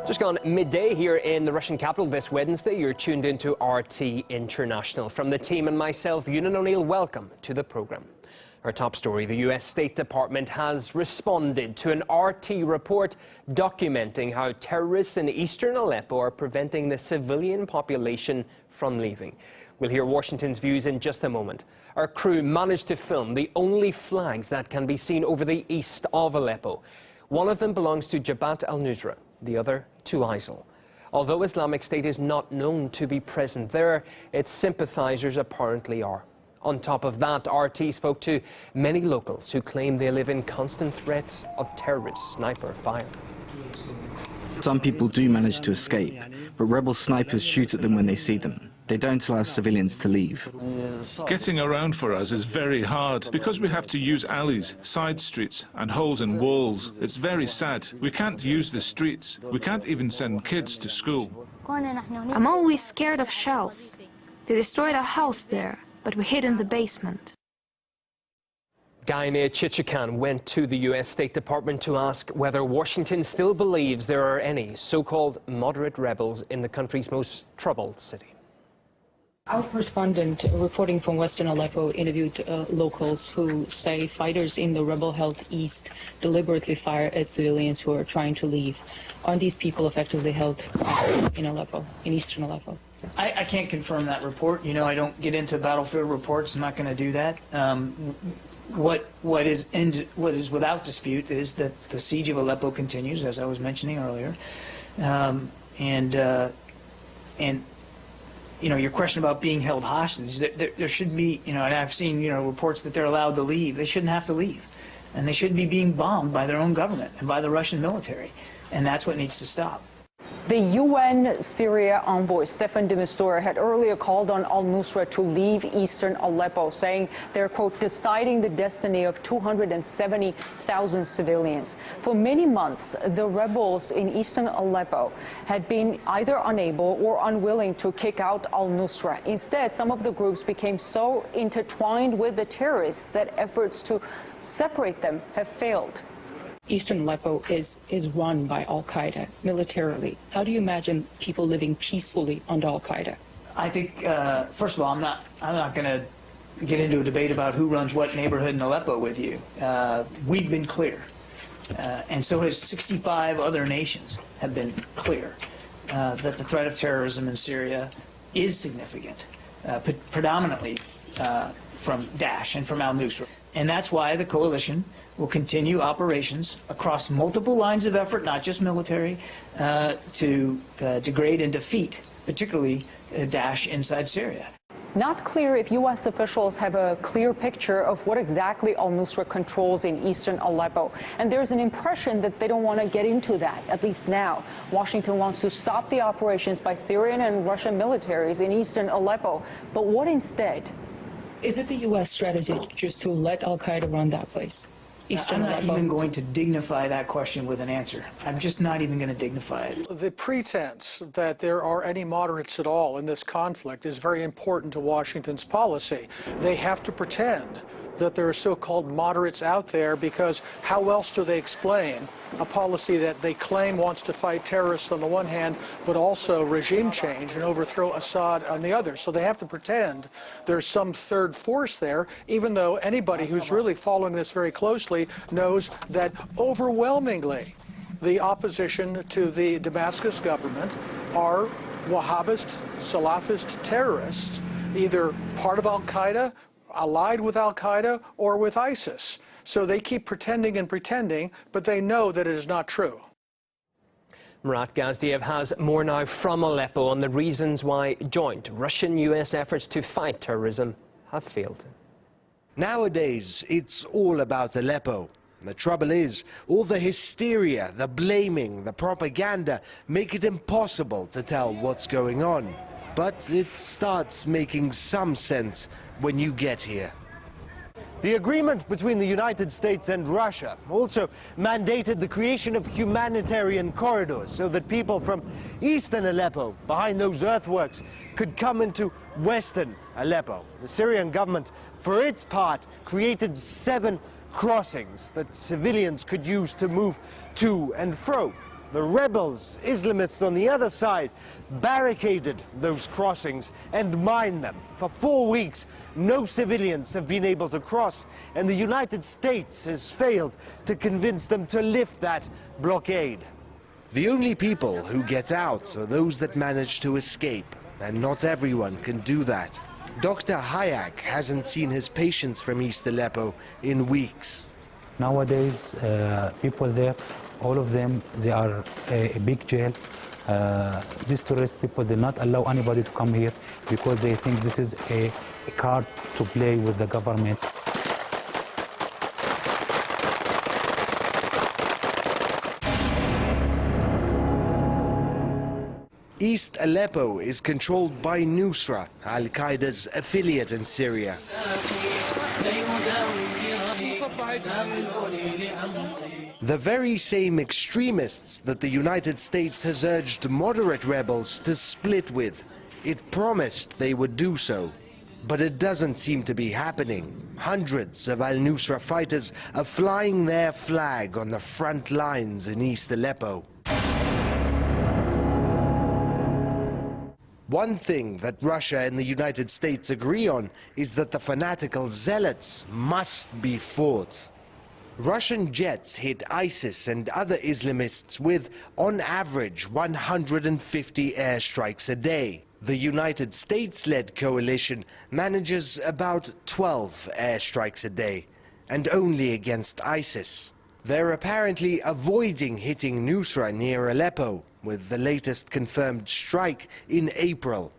Just gone midday here in the Russian capital this Wednesday. You're tuned into RT International. From the team and myself, Ewan O'Neill, welcome to the programme. Our top story, the US State Department has responded to an RT report documenting how terrorists in eastern Aleppo are preventing the civilian population from leaving. We'll hear Washington's views in just a moment. Our crew managed to film the only flags that can be seen over the east of Aleppo. One of them belongs to Jabhat al-Nusra, the other to ISIL. Although Islamic State is not known to be present there, its sympathizers apparently are. On top of that, RT spoke to many locals who claim they live in constant threat of terrorist sniper fire. Some people do manage to escape, but rebel snipers shoot at them when they see them. They don't allow civilians to leave. Getting around for us is very hard because we have to use alleys, side streets and holes in walls. It's very sad. We can't use the streets. We can't even send kids to school. I'm always scared of shells. They destroyed our house there, but we hid in the basement. Guy Chichikan went to the US State Department to ask whether Washington still believes there are any so-called moderate rebels in the country's most troubled city. Our correspondent reporting from Western Aleppo interviewed locals who say fighters in the rebel-held east deliberately fire at civilians who are trying to leave. Aren't these people effectively held in Aleppo, in eastern Aleppo? I can't confirm that report. You know, I don't get into battlefield reports. I'm not going to do that. What is without dispute is that the siege of Aleppo continues, as I was mentioning earlier, and you know, your question about being held hostage, there should be, you know, and I've seen, you know, reports that they're allowed to leave. They shouldn't have to leave. And they shouldn't be being bombed by their own government and by the Russian military. And that's what needs to stop. The UN Syria envoy, Staffan de Mistura, had earlier called on al-Nusra to leave eastern Aleppo, saying they're, quote, deciding the destiny of 270,000 civilians. For many months, the rebels in eastern Aleppo had been either unable or unwilling to kick out al-Nusra. Instead, some of the groups became so intertwined with the terrorists that efforts to separate them have failed. Eastern Aleppo is run by al-Qaeda militarily. How do you imagine people living peacefully under al-Qaeda? I think, first of all, I'm not going to get into a debate about who runs what neighborhood in Aleppo with you. We've been clear, and so has 65 other nations have been clear, that the threat of terrorism in Syria is significant, predominantly from Daesh and from al-Nusra. And that's why the coalition will continue operations across multiple lines of effort, not just military, to degrade and defeat, particularly Daesh inside Syria. Not clear if U.S. officials have a clear picture of what exactly al-Nusra controls in eastern Aleppo. And there's an impression that they don't want to get into that, at least now. Washington wants to stop the operations by Syrian and Russian militaries in eastern Aleppo. But what instead? Is it the U.S. strategy just to let al-Qaeda run that place? I'm not even going to dignify that question with an answer. I'm just not even going to dignify it. The pretense that there are any moderates at all in this conflict is very important to Washington's policy. They have to pretend that there are so-called moderates out there, because how else do they explain a policy that they claim wants to fight terrorists on the one hand, but also regime change and overthrow Assad on the other? So they have to pretend there's some third force there, even though anybody who's really following this very closely knows that overwhelmingly the opposition to the Damascus government are Wahhabist, Salafist terrorists, either part of al-Qaeda, allied with al-Qaeda, or with ISIS. So they keep pretending and pretending, but they know that it is not true. Murat Gazdiev has more now from Aleppo on the reasons why joint Russian-US efforts to fight terrorism have failed. Nowadays, it's all about Aleppo. The trouble is, all the hysteria, the blaming, the propaganda make it impossible to tell what's going on. But it starts making some sense when you get here. The agreement between the United States and Russia also mandated the creation of humanitarian corridors so that people from eastern Aleppo, behind those earthworks, could come into western Aleppo. The Syrian government, for its part, created 7 crossings that civilians could use to move to and fro. The rebels, Islamists on the other side, barricaded those crossings and mined them. For 4 weeks, no civilians have been able to cross, and the United States has failed to convince them to lift that blockade. The only people who get out are those that manage to escape, and not everyone can do that. Dr. Hayak hasn't seen his patients from East Aleppo in weeks. Nowadays, people there, all of them, they are a big jail. These tourist people do not allow anybody to come here because they think this is a card to play with the government. East Aleppo is controlled by Nusra, Al-Qaeda's affiliate in Syria. The very same extremists that the United States has urged moderate rebels to split with. It promised they would do so, but it doesn't seem to be happening. Hundreds of al-Nusra fighters are flying their flag on the front lines in East Aleppo. One thing that Russia and the United States agree on is that the fanatical zealots must be fought. Russian jets hit ISIS and other Islamists with, on average, 150 airstrikes a day. The United States-led coalition manages about 12 airstrikes a day, and only against ISIS. They're apparently avoiding hitting Nusra near Aleppo, with the latest confirmed strike in April.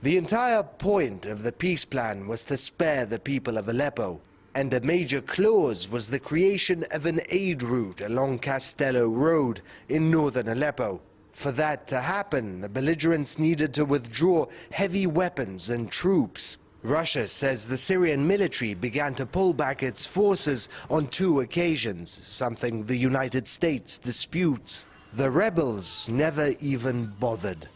The entire point of the peace plan was to spare the people of Aleppo, and a major clause was the creation of an aid route along Castello Road in northern Aleppo. For that to happen, the belligerents needed to withdraw heavy weapons and troops. Russia says the Syrian military began to pull back its forces on 2 occasions, something the United States disputes. The rebels never even bothered.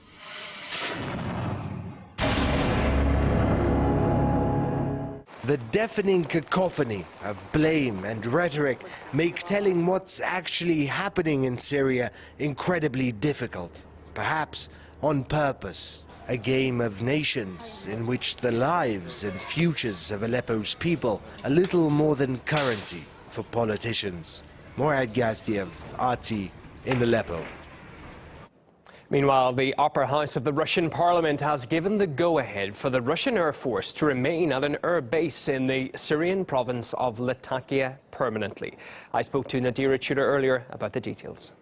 The deafening cacophony of blame and rhetoric make telling what's actually happening in Syria incredibly difficult, perhaps on purpose. A game of nations in which the lives and futures of Aleppo's people are little more than currency for politicians. Morad Gazdiev, RT in Aleppo. Meanwhile, the upper house of the Russian parliament has given the go-ahead for the Russian Air Force to remain at an air base in the Syrian province of Latakia permanently. I spoke to Nadira Tudor earlier about the details.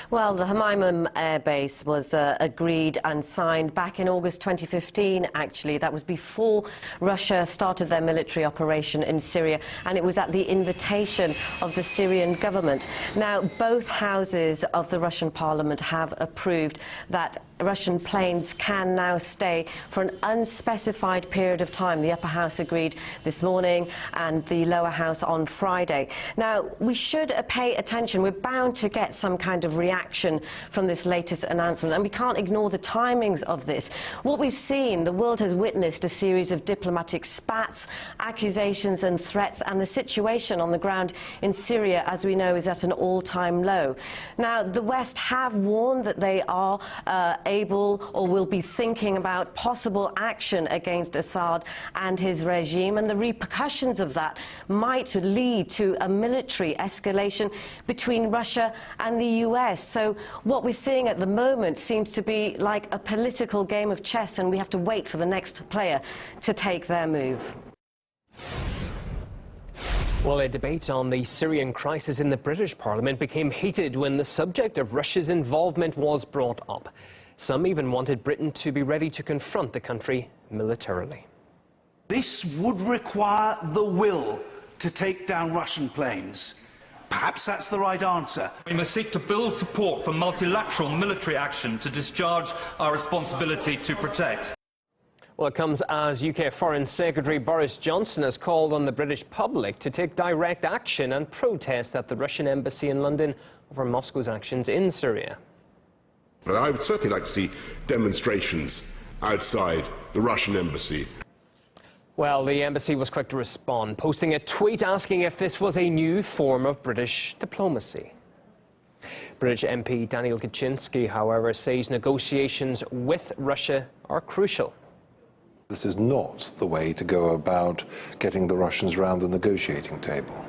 Well, the Hamaimim Air Base was agreed and signed back in August 2015, actually. That was before Russia started their military operation in Syria, and it was at the invitation of the Syrian government. Now, both houses of the Russian parliament have approved that Russian planes can now stay for an unspecified period of time. The upper house agreed this morning and the lower house on Friday. Now, we should pay attention. We're bound to get some kind of reaction from this latest announcement, and we can't ignore the timings of this. What we've seen, the world has witnessed a series of diplomatic spats, accusations and threats, and the situation on the ground in Syria, as we know, is at an all-time low. Now, the West have warned that they are able or will be thinking about possible action against Assad and his regime, and the repercussions of that might lead to a military escalation between Russia and the US. So what we're seeing at the moment seems to be like a political game of chess, and we have to wait for the next player to take their move. Well, a debate on the Syrian crisis in the British Parliament became heated when the subject of Russia's involvement was brought up. Some even wanted Britain to be ready to confront the country militarily. This would require the will to take down Russian planes. Perhaps that's the right answer. We must seek to build support for multilateral military action to discharge our responsibility to protect. Well, it comes as UK Foreign Secretary Boris Johnson has called on the British public to take direct action and protest at the Russian embassy in London over Moscow's actions in Syria. But I would certainly like to see demonstrations outside the Russian embassy. Well, the embassy was quick to respond, posting a tweet asking if this was a new form of British diplomacy. British MP Daniel Kaczynski, however, says negotiations with Russia are crucial. This is not the way to go about getting the Russians round the negotiating table.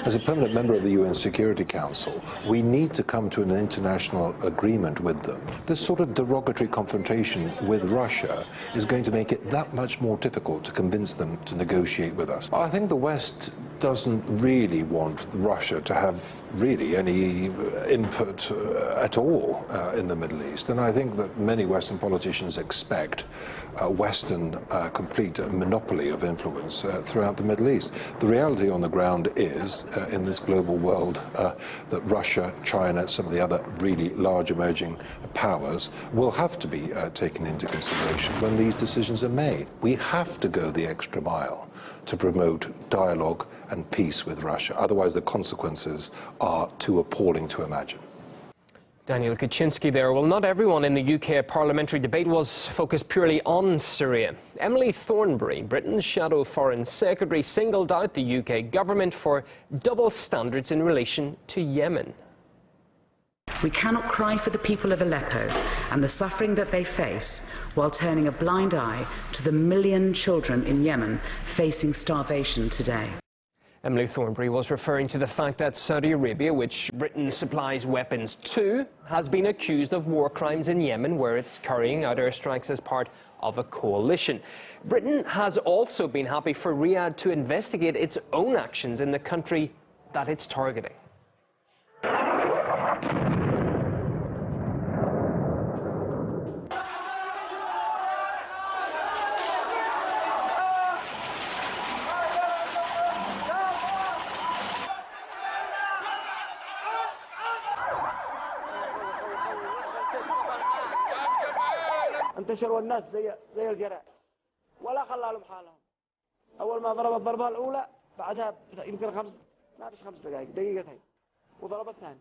As a permanent member of the UN Security Council, we need to come to an international agreement with them. This sort of derogatory confrontation with Russia is going to make it that much more difficult to convince them to negotiate with us. I think the West doesn't really want Russia to have really any input at all in the Middle East. And I think that many Western politicians expect a Western complete monopoly of influence throughout the Middle East. The reality on the ground is, in this global world, that Russia, China, some of the other really large emerging powers will have to be taken into consideration when these decisions are made. We have to go the extra mile to promote dialogue and peace with Russia. Otherwise, the consequences are too appalling to imagine. Daniel Kaczynski there. Well, not everyone in the UK parliamentary debate was focused purely on Syria. Emily Thornberry, Britain's shadow foreign secretary, singled out the UK government for double standards in relation to Yemen. We cannot cry for the people of Aleppo and the suffering that they face while turning a blind eye to the million children in Yemen facing starvation today. Emily Thornberry was referring to the fact that Saudi Arabia, which Britain supplies weapons to, has been accused of war crimes in Yemen, where it's carrying out airstrikes as part of a coalition. Britain has also been happy for Riyadh to investigate its own actions in the country that it's targeting. انتشروا الناس زي الجرع ولا خلى لهم حالهم. اول ما ضرب الضربه الاولى بعدها يمكن ما فيش 5 دقائق دقيقتين وضرب الثاني.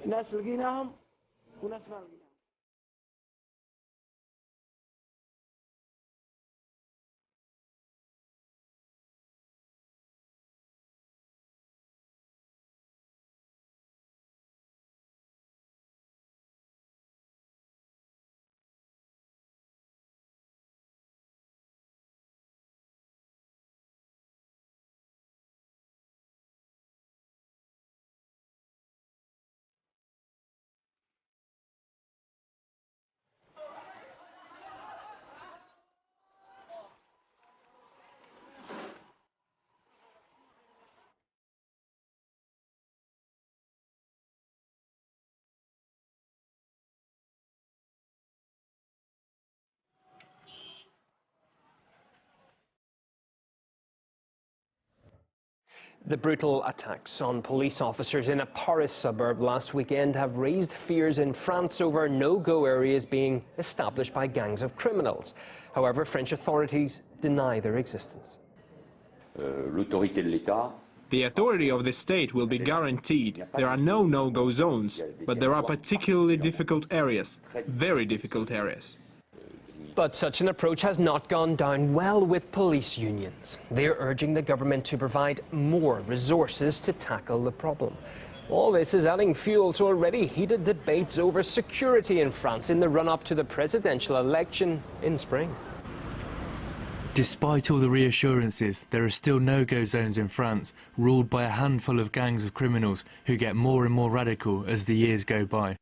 ناس لقيناهم وناس ما لقيناهم. The brutal attacks on police officers in a Paris suburb last weekend have raised fears in France over no-go areas being established by gangs of criminals. However, French authorities deny their existence. The authority of the state will be guaranteed. There are no no-go zones, but there are particularly difficult areas, very difficult areas. But such an approach has not gone down well with police unions. They're urging the government to provide more resources to tackle the problem. All this is adding fuel to already heated debates over security in France in the run-up to the presidential election in spring. Despite all the reassurances, there are still no-go zones in France, ruled by a handful of gangs of criminals who get more and more radical as the years go by.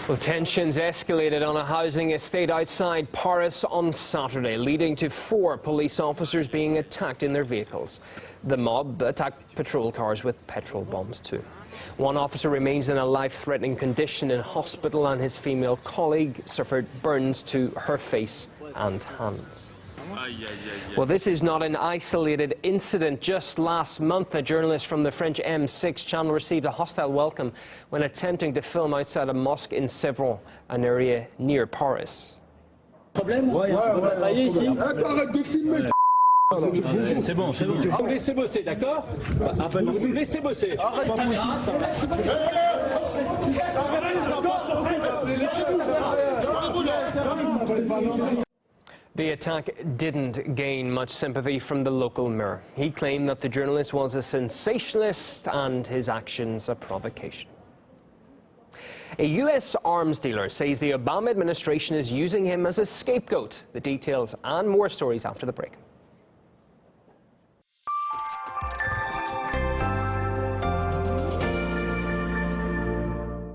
Well, tensions escalated on a housing estate outside Paris on Saturday, leading to 4 police officers being attacked in their vehicles. The mob attacked patrol cars with petrol bombs too. One officer remains in a life-threatening condition in hospital, and his female colleague suffered burns to her face and hands. Well, this is not an isolated incident. Just last month, a journalist from the French M6 channel received a hostile welcome when attempting to film outside a mosque in Sèvres, an area near Paris. C'est bon, c'est bon. Vous laissez bosser, d'accord? Vous laissez bosser. The attack didn't gain much sympathy from the local Mirror. He claimed that the journalist was a sensationalist and his actions a provocation. A US arms dealer says the Obama administration is using him as a scapegoat. The details and more stories after the break.